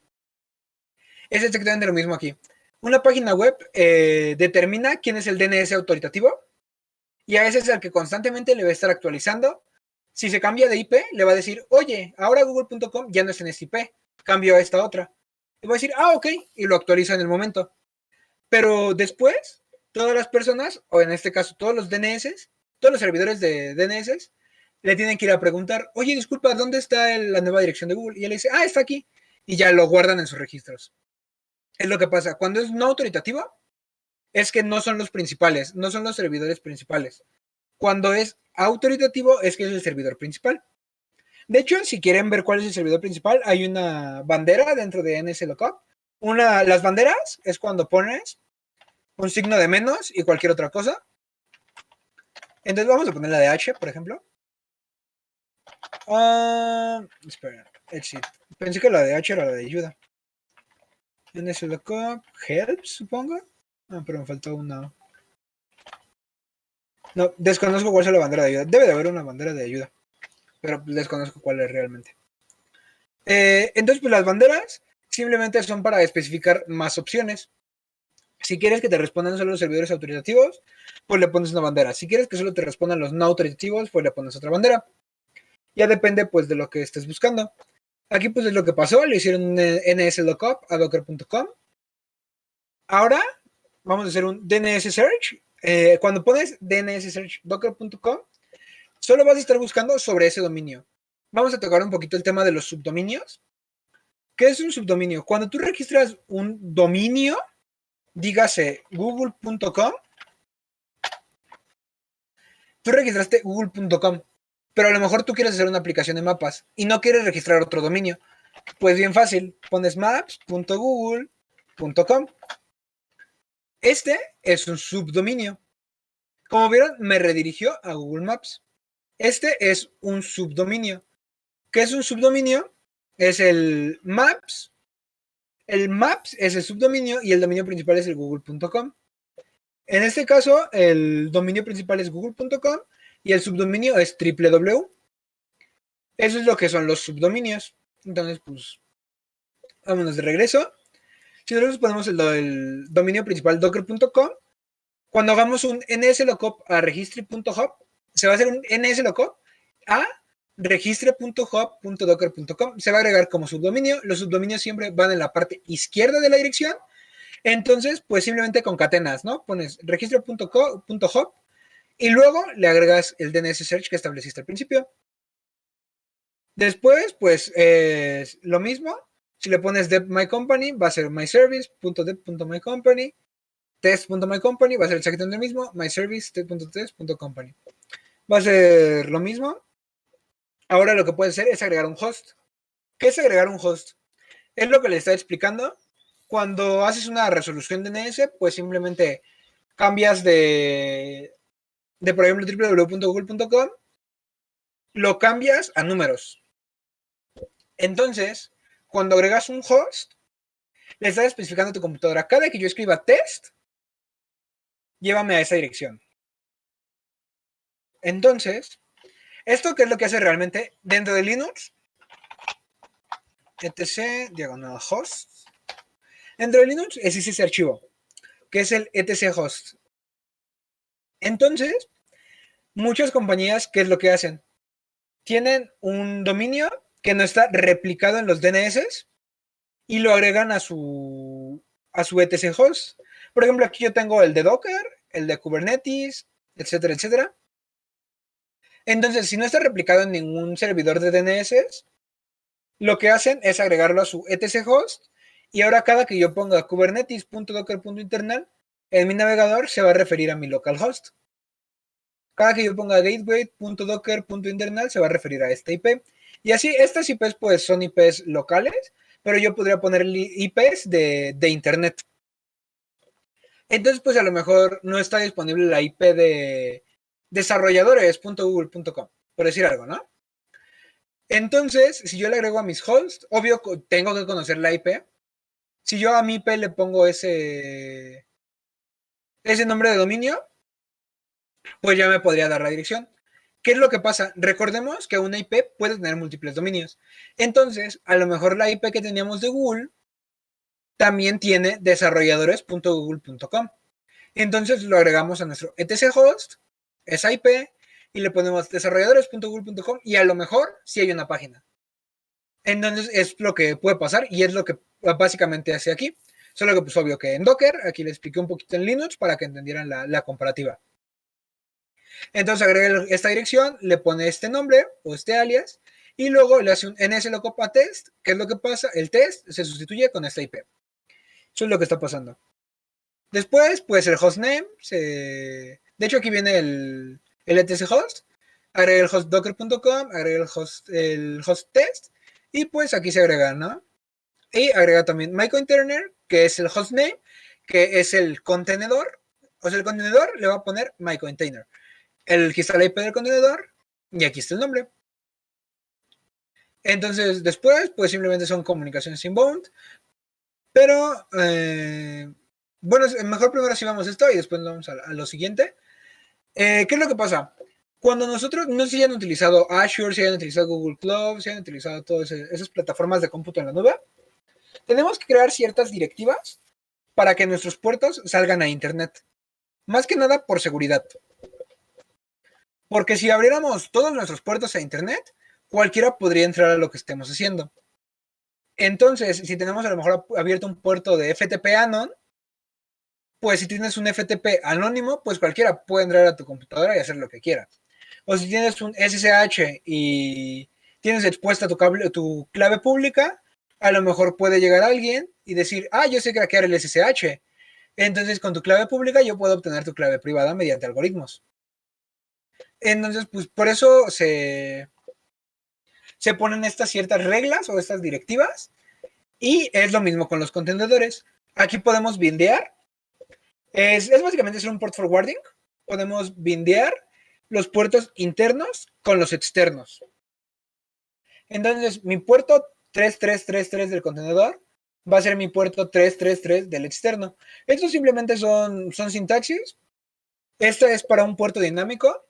Es exactamente lo mismo aquí. Una página web determina quién es el DNS autoritativo y a ese es el que constantemente le va a estar actualizando. Si se cambia de IP, le va a decir, oye, ahora google.com ya no es en este IP, cambio a esta otra. Y va a decir, ok, y lo actualiza en el momento. Pero después, todas las personas, o en este caso todos los DNS, todos los servidores de DNS, le tienen que ir a preguntar, oye, disculpa, ¿dónde está la nueva dirección de Google? Y él dice, está aquí. Y ya lo guardan en sus registros. Es lo que pasa. Cuando es no autoritativo, es que no son los principales, no son los servidores principales. Cuando es autoritativo, es que es el servidor principal. De hecho, si quieren ver cuál es el servidor principal, hay una bandera dentro de nslookup. Las banderas es cuando pones un signo de menos y cualquier otra cosa. Entonces vamos a poner la de H, por ejemplo. Espera, exit. Pensé que la de H era la de ayuda. nslookup, help, supongo. Pero me faltó una. No, desconozco cuál es la bandera de ayuda. Debe de haber una bandera de ayuda. Pero desconozco cuál es realmente. Entonces, pues las banderas simplemente son para especificar más opciones. Si quieres que te respondan solo los servidores autoritativos, pues le pones una bandera. Si quieres que solo te respondan los no autoritativos, pues le pones otra bandera. Ya depende pues de lo que estés buscando. Aquí pues es lo que pasó. Le hicieron un nslookup a docker.com. Ahora vamos a hacer un DNS search. Cuando pones DNS search docker.com, solo vas a estar buscando sobre ese dominio. Vamos a tocar un poquito el tema de los subdominios. ¿Qué es un subdominio? Cuando tú registras un dominio, dígase google.com, tú registraste google.com, pero a lo mejor tú quieres hacer una aplicación de mapas y no quieres registrar otro dominio. Pues bien fácil, pones maps.google.com. Este es un subdominio. Como vieron, me redirigió a Google Maps. Este es un subdominio. ¿Qué es un subdominio? Es el Maps. El Maps es el subdominio y el dominio principal es el google.com. En este caso, el dominio principal es google.com y el subdominio es www. Eso es lo que son los subdominios. Entonces, pues, vámonos de regreso. Si nosotros ponemos el dominio principal docker.com, cuando hagamos un nslookup a registry.hub, se va a hacer un nslookup a registre.hub.docker.com. Se va a agregar como subdominio. Los subdominios siempre van en la parte izquierda de la dirección. Entonces, pues simplemente concatenas, ¿no? Pones registre.hub y luego le agregas el DNS search que estableciste al principio. Después, pues lo mismo. Si le pones dep.mycompany, va a ser myservice.dep.mycompany. Test.mycompany va a ser exactamente lo mismo. myservice.test.company. Va a ser lo mismo. ahora lo que puedes hacer es agregar un host. ¿Qué es agregar un host? Es lo que le está explicando. Cuando haces una resolución DNS, pues simplemente cambias por ejemplo, www.google.com, lo cambias a números. Entonces, cuando agregas un host, le estás especificando a tu computadora, cada que yo escriba test, llévame a esa dirección. Entonces, ¿esto qué es lo que hace realmente dentro de Linux? etc diagonal host. Dentro de Linux existe ese archivo, que es el etc host. Entonces, muchas compañías, ¿qué es lo que hacen? Tienen un dominio que no está replicado en los DNS y lo agregan a su etc host. Por ejemplo, aquí yo tengo el de Docker, el de Kubernetes, etcétera, etcétera. Entonces, si no está replicado en ningún servidor de DNS, lo que hacen es agregarlo a su etc host y ahora cada que yo ponga kubernetes.docker.internal, en mi navegador se va a referir a mi localhost. Cada que yo ponga gateway.docker.internal se va a referir a esta IP. Y así, estas IPs pues son IPs locales, pero yo podría poner IPs de internet. Entonces, pues a lo mejor no está disponible la IP de desarrolladores.google.com, por decir algo, ¿no? Entonces, si yo le agrego a mis hosts, obvio tengo que conocer la IP. Si yo a mi IP le pongo ese nombre de dominio, pues ya me podría dar la dirección. ¿Qué es lo que pasa? Recordemos que una IP puede tener múltiples dominios. Entonces, a lo mejor la IP que teníamos de Google también tiene desarrolladores.google.com. Entonces lo agregamos a nuestro etc host, esa IP, y le ponemos desarrolladores.google.com y a lo mejor sí hay una página. Entonces es lo que puede pasar y es lo que básicamente hace aquí. Solo que pues obvio que en Docker, aquí le expliqué un poquito en Linux para que entendieran la comparativa. Entonces agrega esta dirección, le pone este nombre o este alias y luego le hace un nslookup a test. ¿Qué es lo que pasa? El test se sustituye con esta IP. Eso es lo que está pasando. Después, pues el hostname, de hecho aquí viene el etc host, agrega el host docker.com, agrega el host test y pues aquí se agrega, ¿no? Y agrega también mycontainer, que es el hostname, que es el contenedor, o sea, el contenedor le va a poner mycontainer. Aquí está la IP del contenedor y aquí está el nombre. Entonces, después, pues simplemente son comunicaciones inbound, pero bueno, mejor primero si vamos a esto y después vamos a lo siguiente. ¿Qué es lo que pasa? Cuando nosotros, no sé si han utilizado Azure, si han utilizado Google Cloud, si han utilizado todas esas plataformas de cómputo en la nube, tenemos que crear ciertas directivas para que nuestros puertos salgan a Internet. Más que nada por seguridad. Porque si abriéramos todos nuestros puertos a Internet, cualquiera podría entrar a lo que estemos haciendo. Entonces, si tenemos a lo mejor abierto un puerto de FTP Anon, pues si tienes un FTP anónimo, pues cualquiera puede entrar a tu computadora y hacer lo que quiera. O si tienes un SSH y tienes expuesta tu clave pública, a lo mejor puede llegar alguien y decir, yo sé craquear el SSH. Entonces, con tu clave pública yo puedo obtener tu clave privada mediante algoritmos. Entonces, pues por eso se ponen estas ciertas reglas o estas directivas. Y es lo mismo con los contenedores. Aquí podemos bindear. Es básicamente hacer un port forwarding. Podemos bindear los puertos internos con los externos. Entonces, mi puerto 3333 del contenedor va a ser mi puerto 333 del externo. Estos simplemente son sintaxis. Este es para un puerto dinámico.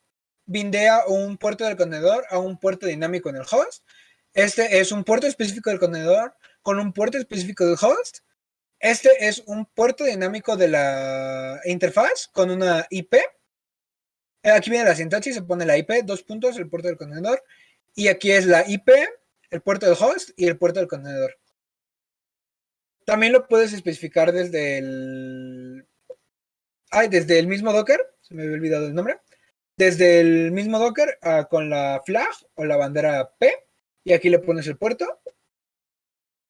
Bindea un puerto del contenedor a un puerto dinámico en el host. Este es un puerto específico del contenedor con un puerto específico del host. Este es un puerto dinámico de la interfaz con una IP. Aquí viene la sintaxis, se pone la IP, dos puntos, el puerto del contenedor. Y aquí es la IP, el puerto del host y el puerto del contenedor. También lo puedes especificar desde el mismo Docker. Se me había olvidado el nombre. Desde el mismo Docker con la flag o la bandera P. Y aquí le pones el puerto.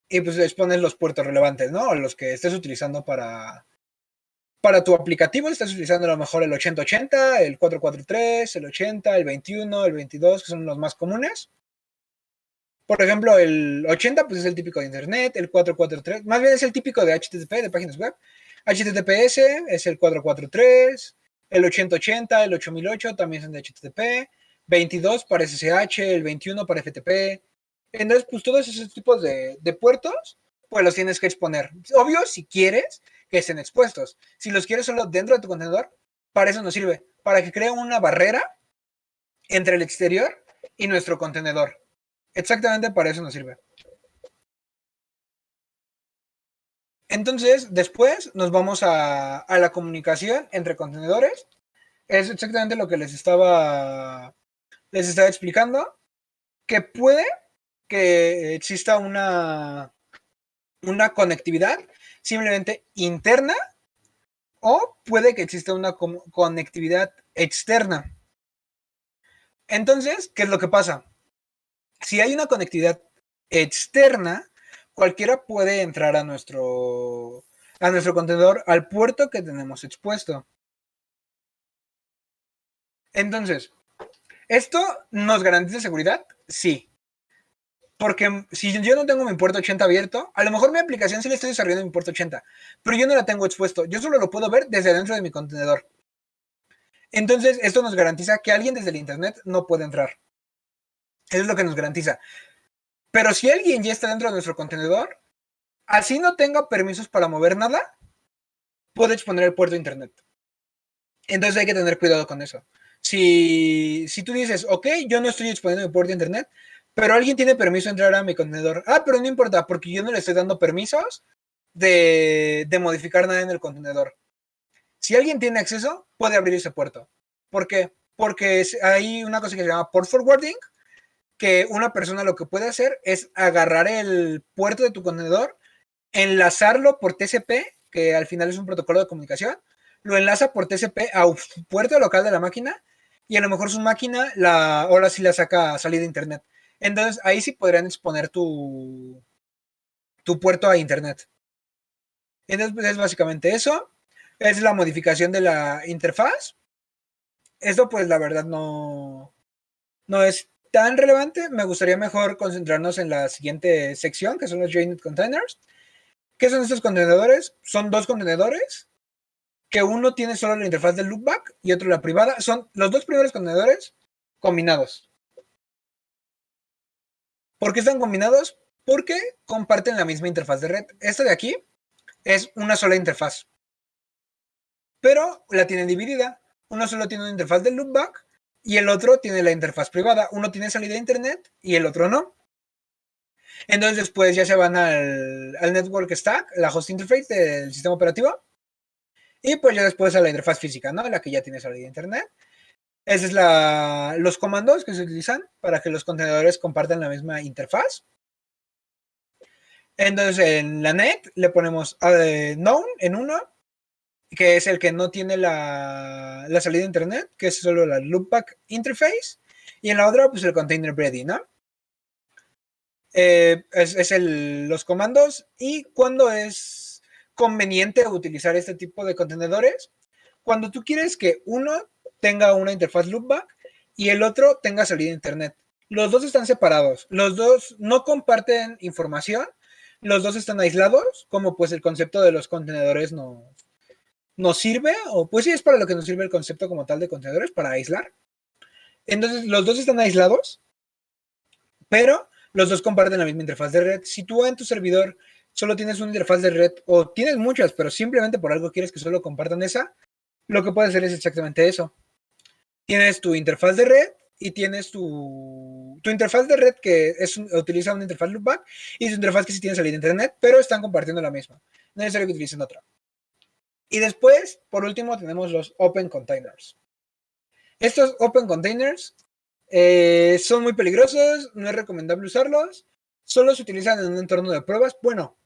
Y pues les pones los puertos relevantes, ¿no? Los que estés utilizando para tu aplicativo. Estás utilizando a lo mejor el 8080, el 443, el 80, el 21, el 22, que son los más comunes. Por ejemplo, el 80 pues es el típico de Internet, el 443, más bien es el típico de HTTP, de páginas web. HTTPS es el 443, el 8080, el 8008 también son de HTTP, 22 para SSH, el 21 para FTP. Entonces, pues todos esos tipos de puertos, pues los tienes que exponer. Obvio, si quieres que estén expuestos. Si los quieres solo dentro de tu contenedor, para eso nos sirve, para que cree una barrera entre el exterior y nuestro contenedor. Exactamente para eso nos sirve. Entonces, después nos vamos a la comunicación entre contenedores. Es exactamente lo que les estaba explicando, que puede que exista una conectividad simplemente interna o puede que exista una conectividad externa. Entonces, ¿qué es lo que pasa? Si hay una conectividad externa, cualquiera puede entrar a nuestro contenedor, al puerto que tenemos expuesto. Entonces, ¿esto nos garantiza seguridad? Sí. Porque si yo no tengo mi puerto 80 abierto, a lo mejor mi aplicación sí le estoy desarrollando mi puerto 80, pero yo no la tengo expuesto. Yo solo lo puedo ver desde dentro de mi contenedor. Entonces, esto nos garantiza que alguien desde el internet no puede entrar. Eso es lo que nos garantiza. Pero si alguien ya está dentro de nuestro contenedor, así no tenga permisos para mover nada, puede exponer el puerto de internet. Entonces hay que tener cuidado con eso. Si tú dices, ok, yo no estoy exponiendo mi puerto de internet, pero alguien tiene permiso de entrar a mi contenedor. Ah, pero no importa, porque yo no le estoy dando permisos de modificar nada en el contenedor. Si alguien tiene acceso, puede abrir ese puerto. ¿Por qué? Porque hay una cosa que se llama port forwarding, que una persona lo que puede hacer es agarrar el puerto de tu contenedor, enlazarlo por TCP, que al final es un protocolo de comunicación, lo enlaza por TCP a un puerto local de la máquina y a lo mejor su máquina ahora sí la saca a salida de internet. Entonces ahí sí podrían exponer tu puerto a internet. Entonces pues, es básicamente eso. Es la modificación de la interfaz. Esto pues la verdad no es tan relevante. Me gustaría mejor concentrarnos en la siguiente sección, que son los joined containers. ¿Qué son estos contenedores? Son dos contenedores, que uno tiene solo la interfaz del loopback y otro la privada. Son los dos primeros contenedores combinados. ¿Por qué están combinados? Porque comparten la misma interfaz de red. Esta de aquí es una sola interfaz, pero la tienen dividida. Uno solo tiene una interfaz del loopback y el otro tiene la interfaz privada. Uno tiene salida a internet y el otro no. Entonces después ya se van al network stack, la host interface del sistema operativo, y pues ya después a la interfaz física, ¿no? La que ya tiene salida a internet. Esos es los comandos que se utilizan para que los contenedores compartan la misma interfaz. Entonces en la net le ponemos known en uno, que es el que no tiene la salida a internet, que es solo la loopback interface, y en la otra pues el container ready, ¿no? Los comandos. Y cuando es conveniente utilizar este tipo de contenedores, cuando tú quieres que uno tenga una interfaz loopback y el otro tenga salida a internet. Los dos están separados, los dos no comparten información, los dos están aislados, como pues el concepto de los contenedores nos sirve, o pues sí es para lo que nos sirve el concepto como tal de contenedores, para aislar. Entonces los dos están aislados, pero los dos comparten la misma interfaz de red. Si tú en tu servidor solo tienes una interfaz de red, o tienes muchas, pero simplemente por algo quieres que solo compartan esa, lo que puedes hacer es exactamente eso. Tienes tu interfaz de red y tienes tu interfaz de red que utiliza una interfaz loopback y tu interfaz que sí tiene salida a internet, pero están compartiendo la misma. No es necesario que utilicen otra. Y después, por último, tenemos los open containers. Estos open containers son muy peligrosos, no es recomendable usarlos, solo se utilizan en un entorno de pruebas. Bueno,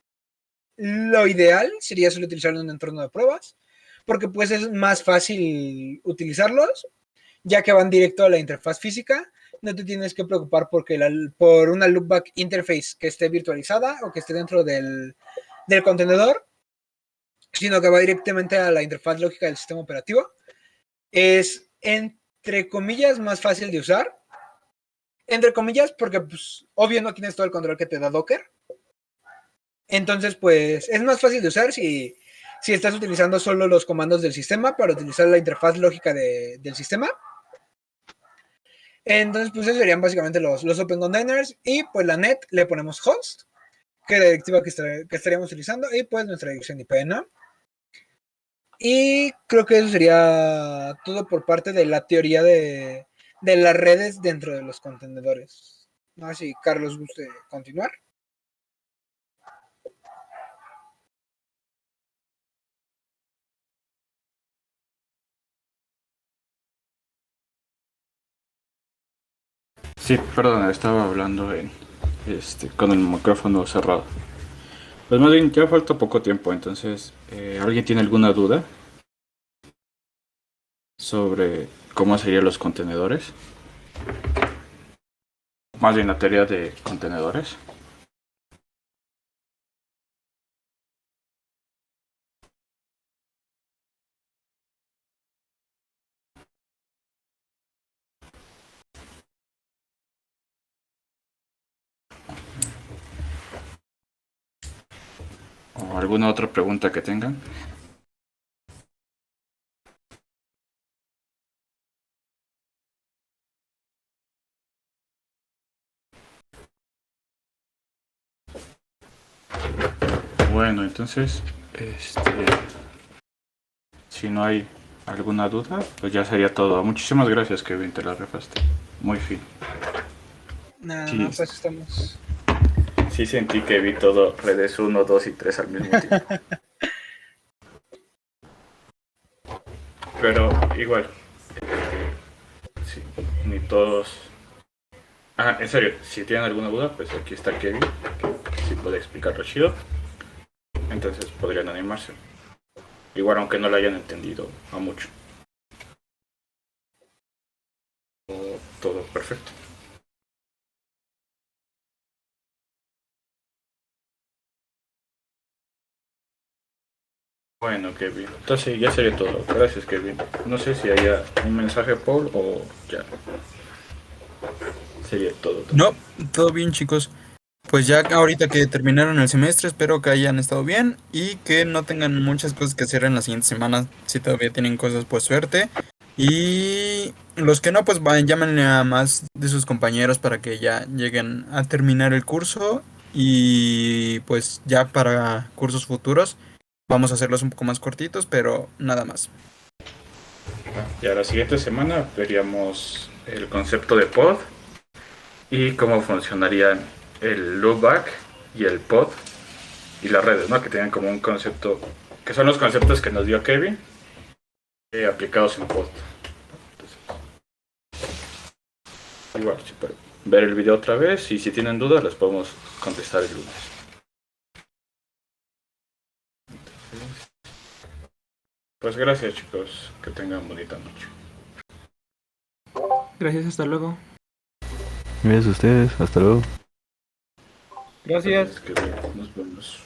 lo ideal sería solo utilizarlo en un entorno de pruebas, porque pues es más fácil utilizarlos, ya que van directo a la interfaz física. No te tienes que preocupar por una loopback interface que esté virtualizada o que esté dentro del contenedor, sino que va directamente a la interfaz lógica del sistema operativo. Es, entre comillas, más fácil de usar. entre comillas, porque pues obvio no tienes todo el control que te da Docker. Entonces, pues es más fácil de usar si estás utilizando solo los comandos del sistema para utilizar la interfaz lógica del sistema. Entonces, pues esos serían básicamente los Open Containers. Y pues la net le ponemos host, que es la directiva que estaríamos utilizando, y pues nuestra dirección IP, ¿no? Y creo que eso sería todo por parte de la teoría de las redes dentro de los contenedores. No sé si Carlos guste continuar. Sí, perdón, estaba hablando con el micrófono cerrado. Pues más bien, ya falta poco tiempo, entonces, ¿alguien tiene alguna duda sobre cómo serían los contenedores? Más bien la teoría de contenedores. ¿O alguna otra pregunta que tengan? Bueno, entonces, si no hay alguna duda, pues ya sería todo. Muchísimas gracias, Kevin, te la rifaste. Muy fin. Nada, Sí. no, pues estamos. Sí sentí que vi todo redes 1, 2 y 3 al mismo tiempo. Pero igual, sí, ni todos... Ah, en serio, si tienen alguna duda, pues aquí está Kevin, que sí puede explicarlo chido. Entonces podrían animarse. Igual aunque no lo hayan entendido a mucho. Todo perfecto. Bueno, Kevin. Entonces ya sería todo. Gracias, Kevin. No sé si haya un mensaje, Paul, o ya. Sería todo. No, todo bien, chicos. Pues ya ahorita que terminaron el semestre, espero que hayan estado bien y que no tengan muchas cosas que hacer en la siguiente semana. Si todavía tienen cosas, pues suerte. Y los que no, pues vayan, llámenle a más de sus compañeros para que ya lleguen a terminar el curso. Y pues ya para cursos futuros vamos a hacerlos un poco más cortitos, pero nada más. Ya la siguiente semana veríamos el concepto de pod y cómo funcionarían el loopback y el pod y las redes, ¿no? Que tienen como un concepto, que son los conceptos que nos dio Kevin aplicados en pod. Entonces, igual, sí, pero ver el video otra vez y si tienen dudas las podemos contestar el lunes. Entonces, pues gracias, chicos, que tengan bonita noche. Gracias, hasta luego. Gracias a ustedes, hasta luego. Gracias. Nos vemos.